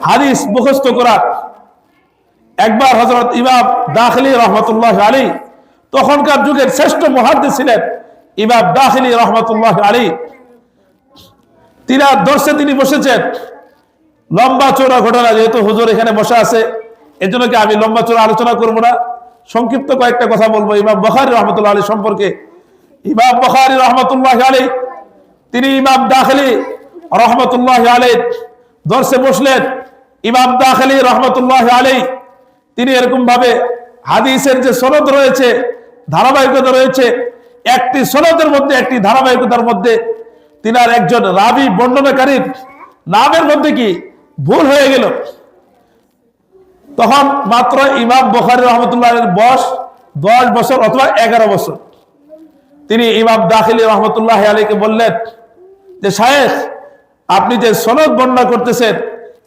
হাদিস মুখস্থ করা। একবার হযরত ইমাম দাখিলি রহমতুল্লাহ আলাইহি, তখনকার যুগের শ্রেষ্ঠ মুহাদ্দিস ছিলেন ইমাম দাখিলি রহমতুল্লাহ আলাইহি, তিনার দর্শে তিনি বসেছেন। লম্বা চৌড়া ঘটনা, যেহেতু হুজুর এখানে বসে আছে এজন্য কি আমি লম্বা চৌড়া আলোচনা করব না, সংক্ষিপ্ত কয়েকটা কথা বলবো ইমাম বুখারী রহমতুল্লাহ আলাইহি সম্পর্কে। ইমাম বুখারী রহমতুল্লাহ আলাইহি তিনি ইমাম দাখিলি রহমতুল্লাহ আলাইহি দর্শে বসলেন। ইমাম দাখিলি রহমতুল্লাহ আলাইহি তিনি এরকম ভাবে হাদিসের যে সনদ রয়েছে, ধারাবাহিকতা রয়েছে, একটি সনদের মধ্যে একটি ধারাবাহিকতার মধ্যে তিনার একজন রাবি বর্ণনাকারীর নামের মধ্যে কি ভুল হয়ে গেল। তখন মাত্র ইমাম বুখারী রহমতুল্লাহ আলাইহির বয়স 10 বছর অথবা 11 বছর। তিনি ইমাম দাখিলি রহমতুল্লাহ আলাইহিকে বললেন যে শায়েখ, আপনি যে সনদ বর্ণনা করতেছেন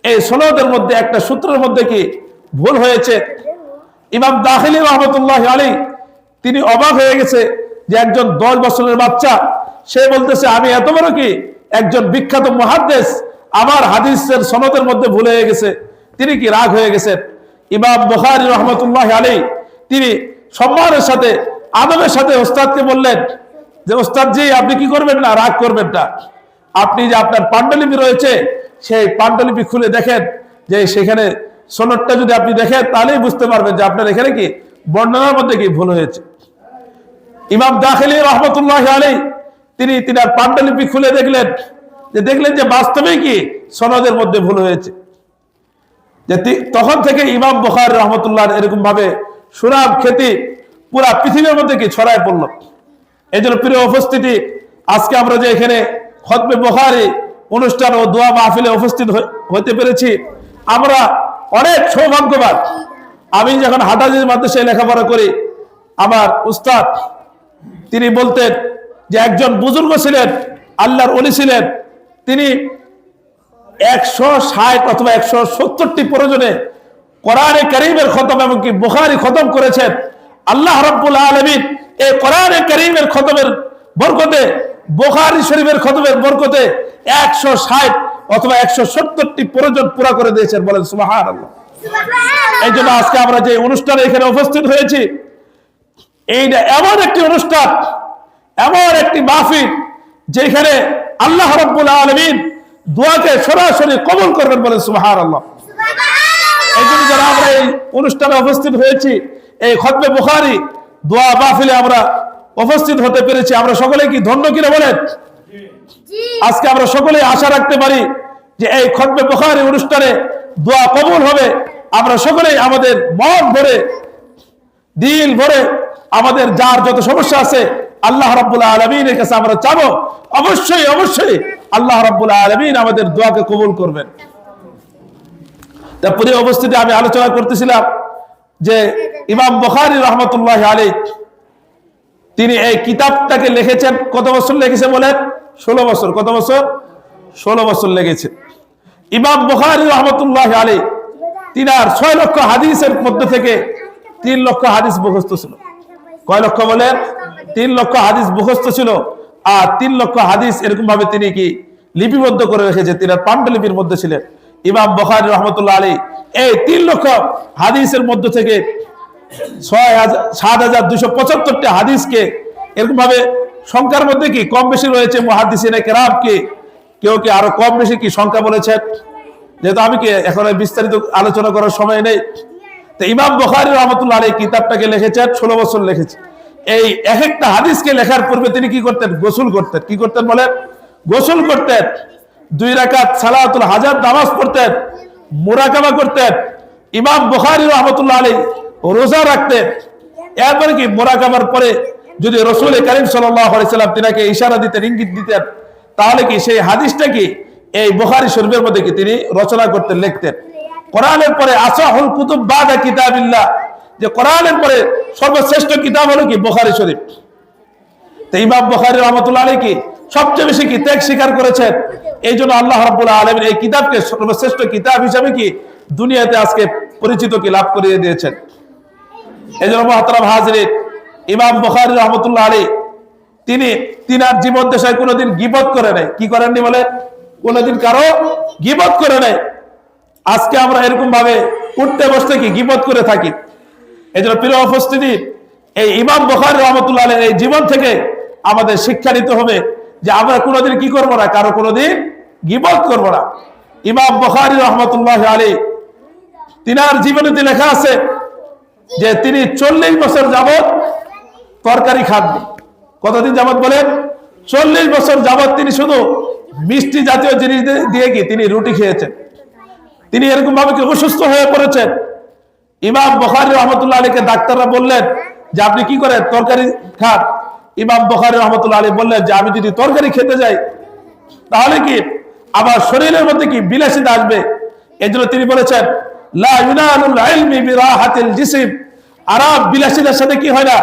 এই সনদের মধ্যে একটা সূত্রের মধ্যে কি ভুল হয়েছে। ইমাম দাখিলি রহমতুল্লাহ আলাইহি তিনি অবাক হয়ে গেছে যে একজন 10 বছরের বাচ্চা সে বলতেছে আমি এত বড় কি একজন বিখ্যাত মুহাদ্দিস, আমার হাদিসের সনদের মধ্যে ভুল হয়ে গেছে। তিনি কি রাগ হয়ে গেছেন। ইমাম বুখারী রহমতুল্লাহ আলাইহি তিনি সম্মানের সাথে আদবের সাথে ওস্তাদকে বললেন যে ওস্তাদ জি, আপনি কি করবেন না, রাগ করবেন না, আপনি যে আপনার পাণ্ডুলিপি রয়েছে সেই পাণ্ডুলিপি খুলে দেখেন, যে সেখানে সনদটা যদি আপনি দেখেন তাহলেই বুঝতে পারবেন যে আপনার এখানে কি বর্ণনার মধ্যে কি ভুল হয়েছে। ইমাম দাখিলি রহমতুল্লাহ আলাইহি তিনি তিনার পাণ্ডুলিপি খুলে দেখলেন যে বাস্তবে কি সনদের মধ্যে ভুল হয়েছে। যে তখন থেকে ইমাম বুখারী রহমতুল্লাহ এরকম ভাবে সুনাম খ্যাতি পুরা পৃথিবীর মধ্যে কি ছড়ায় পড়ল। এই জন্য প্রিয় উপস্থিতি, আজকে আমরা যে এখানে খতমে বুখারী অনুষ্ঠান ও দোয়া মাহফিলে উপস্থিত হতে পেরেছি, আমরা অনেক সৌভাগ্যবান। আমি যখন হাটাজারি মাদ্রাসায় লেখাপড়া করি, আমার উস্তাদ তিনি বলতেন যে একজন বুজুর্গ ছিলেন, আল্লাহর ওলি ছিলেন, তিনি 160 অথবা 170টি প্রয়োজনে কোরআনে কারীমের খতম এমনকি বুখারী খতম করেছেন। আল্লাহ রাব্বুল আলামিন এই কোরআনে কারীমের খতমের বরকতে, বুখারী শরীফের খতমের বরকতে 160 অথবা 170টি প্রয়োজন পুরা করে দিয়েছেন। বলেন সুবহানাল্লাহ। এই জন্য আজকে আমরা যে অনুষ্ঠানে এখানে উপস্থিত হয়েছি, এইটা এমন একটি অনুষ্ঠান, এমন একটি মাহফিল যেখানে আল্লাহ রাব্বুল আলামিন দোয়াকে সরাসরি কবুল করবেন। বলেন সুবহানাল্লাহ। এই জন্য যারা আমরা এই অনুষ্ঠানে উপস্থিত হয়েছি, এই খতমে বুখারী দোয়া মাহফিলে আমরা উপস্থিত হতে পেরেছি, আমরা সকলে কি ধন্য কিনা বলেন। আজকে আমরা সকলে আশা রাখতে পারি যে এই খতমে বুখারী অনুষ্ঠানে দোয়া কবুল হবে। আমরা সকলেই আমাদের মন ভরে, দিল ভরে, আমাদের যার যত সমস্যা আছে আল্লাহ রাব্বুল আলামিনের কাছে আমরা চাবো, অবশ্যই অবশ্যই আল্লাহ রাব্বুল আলামিন আমাদের দোয়াকে কবুল করবেন। তা পুরো অবস্থিতে আমি আলোচনা করতেছিলাম যে ইমাম বুখারী রহমতুল্লাহ আলাইহি তিনি এই কিতাবটাকে লিখেছেন কত বছর লিখেছে বলেন? 16 বছর। কত বছর? 16 বছর লেগেছে। ইমাম বুখারী রহমতুল্লাহ আলাইহি তিনার 6 লক্ষ হাদিসের মধ্যে থেকে 3 লক্ষ হাদিস মুখস্থ ছিল। কয় লক্ষ বলেন? 3 লক্ষ হাদিস মুখস্থ ছিল। আর 3 লক্ষ হাদিস এরকম ভাবে তিনি কি লিপিবদ্ধ করে রেখেছে, তিনার পাণ্ডুলিপির মধ্যে ছিলেন। ইমাম বুখারী রহমতুল্লাহ আলাইহি এই 3 লক্ষ হাদিসের মধ্যে থেকে 7275টি হাদিসকে এরকম ভাবে সংখ্যার মধ্যে কি কম বেশি রয়েছে, মুহাদ্দিসিনে কেরাম কি কেউ কি আরো কম বেশি কি সংখ্যা বলেছেন, যেহেতু আমি কি এখন বিস্তারিত আলোচনা করার সময় নেই। তো ইমাম বুখারী রাহমাতুল্লাহ আলাইহি কিতাবটাকে লিখেছেন 16 বছর লিখেছে। এই এক একটা হাদিসকে লেখার পূর্বে তিনি কি করতেন? গোসল করতেন। কি করতেন বলেন? গোসল করতেন। 2 রাকাত সালাতুল হাজাত নামাজ পড়তেন, মুরাকাবা করতেন। ইমাম বুখারী রাহমাতুল্লাহ আলাইহি রোজা রাখতেন। এরপরে কি মুরাকাবার পরে যদি রাসূল কারীম সাল্লাল্লাহু আলাইহি সাল্লাম তিনাকে ইশারা দিতেন, ইঙ্গিত দিতেন, তাহলে কি সেই হাদিসটা কি এই বুখারী শরীফের মধ্যে কি তিনি রচনা করতেন, লিখতেন। কোরআনের পরে আসাহুল কুতুব বাদা কিতাবিল্লাহ, যে কোরআনের পরে সর্বশ্রেষ্ঠ কিতাব হলো কি বুখারী শরীফ। তো ইমাম বুখারী রাহমাতুল্লাহ আলাইহি কি সবচেয়ে বেশি কি ত্যাগ স্বীকার করেছেন। এই জন্য আল্লাহ রাব্বুল আলামিন এই কিতাবকে সর্বশ্রেষ্ঠ কিতাব হিসেবে কি দুনিয়াতে আজকে পরিচিত কি লাভ করিয়ে দিয়েছেন। এই জন্য মুহতারাম হাজিরিন, ইমাম বুখারী রাহমাতুল্লাহ আলাইহি তিনি তিনার জীবন দশায় কোনোদিন গীবত করে নাই। কি করেননি বলে? কোনোদিন কারো গীবত করে নাই। আজকে আমরা এরকম ভাবে উঠতে বসতে কি গীবত করে থাকি। এই জন্য প্রিয় উপস্থিতি, এই ইমাম বুখারী রাহমাতুল্লাহ আলাইহির এই জীবন থেকে আমাদের শিক্ষা নিতে হবে যে আমরা কোনোদিন কি করব না, কারো কোনোদিন গীবত করব না। ইমাম বুখারী রাহমাতুল্লাহ আলাইহি তিনার জীবনীতে লেখা আছে যে তিনি 40 বছর যাবত তরকারি খাননি। কতদিন যাবত বলেন? 40 বছর যাবত তিনি শুধু মিষ্টি জাতীয় জিনিস দিয়ে কি তিনি রুটি খেয়েছেন। তিনি এরকম ভাবে কি অসুস্থ হয়ে পড়েছেন। ইমাম বুখারী রাহমাতুল্লাহ আলাইহিকে ডাক্তাররা বললেন যে আপনি কি করেন? তরকারি খান। ইমাম বুখারী রাহমাতুল্লাহ আলাইহি বললেন যে আমি যদি তরকারি খেতে যাই তাহলে কি আমার শরীরের মধ্যে কি বিলাসিতা আসবে। এজন্য তিনি বলেছেন লা ইউনালুল ইলমি বিরাহাতিল জিসম, আরাম বিলাসিতার সাথে কি হয় না,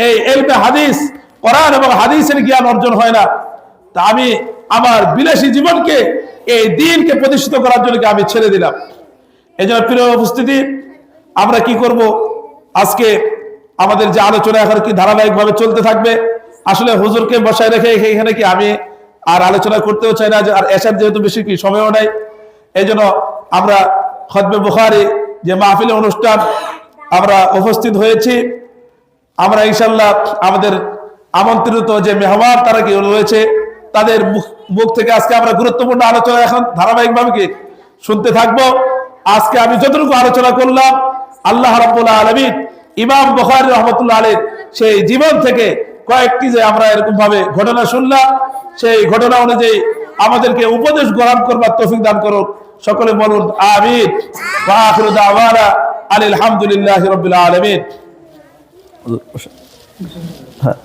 এই ইলমে হাদিস, কোরআন এবং হাদিসের জ্ঞান অর্জন হয় না। তা আমি আমার বিলাসী জীবনকে এই দ্বীনকে প্রতিষ্ঠিত করার জন্য আমি ছেড়ে দিলাম। এজন্য প্রিয় উপস্থিতি, আমরা কি করব? আজকে আমাদের যে আলোচনা এখন কি ধারাবাহিকভাবে চলতে থাকবে। আসলে হুজুরকে বসায় রেখে এখানে কি আমি আর আলোচনা করতেও চাই না, আর এসার যেহেতু বেশি কি সময়ও নাই। এই জন্য আমরা খতবে বুখারী যে মাহফিলের অনুষ্ঠান আমরা উপস্থিত হয়েছি। আমরা ইনশাল্লাহ আমাদের আমন্ত্রিত যে মেহমান তারা কি রয়েছে তাদের মুখ থেকে আজকে আমরা গুরুত্বপূর্ণ আলোচনা এখন ধারাবাহিকভাবে কি শুনতে থাকবো। আজকে আমি যতটুকু আলোচনা করলাম, আল্লাহ রাব্বুল আলামিন ইমাম বুখারী রাহমাতুল্লাহ আলাইহির সেই জীবন থেকে কয়েকটি যে আমরা এরকম ভাবে ঘটনা শুনলাম, সেই ঘটনা অনুযায়ী আমাদেরকে উপদেশ গ্রহণ করবার তৌফিক দান করুন। সকলে বলুন আমিন। ওয়া আখিরু দাওয়ানা আলহামদুলিল্লাহি রাব্বিল আলামিন। হ্যাঁ।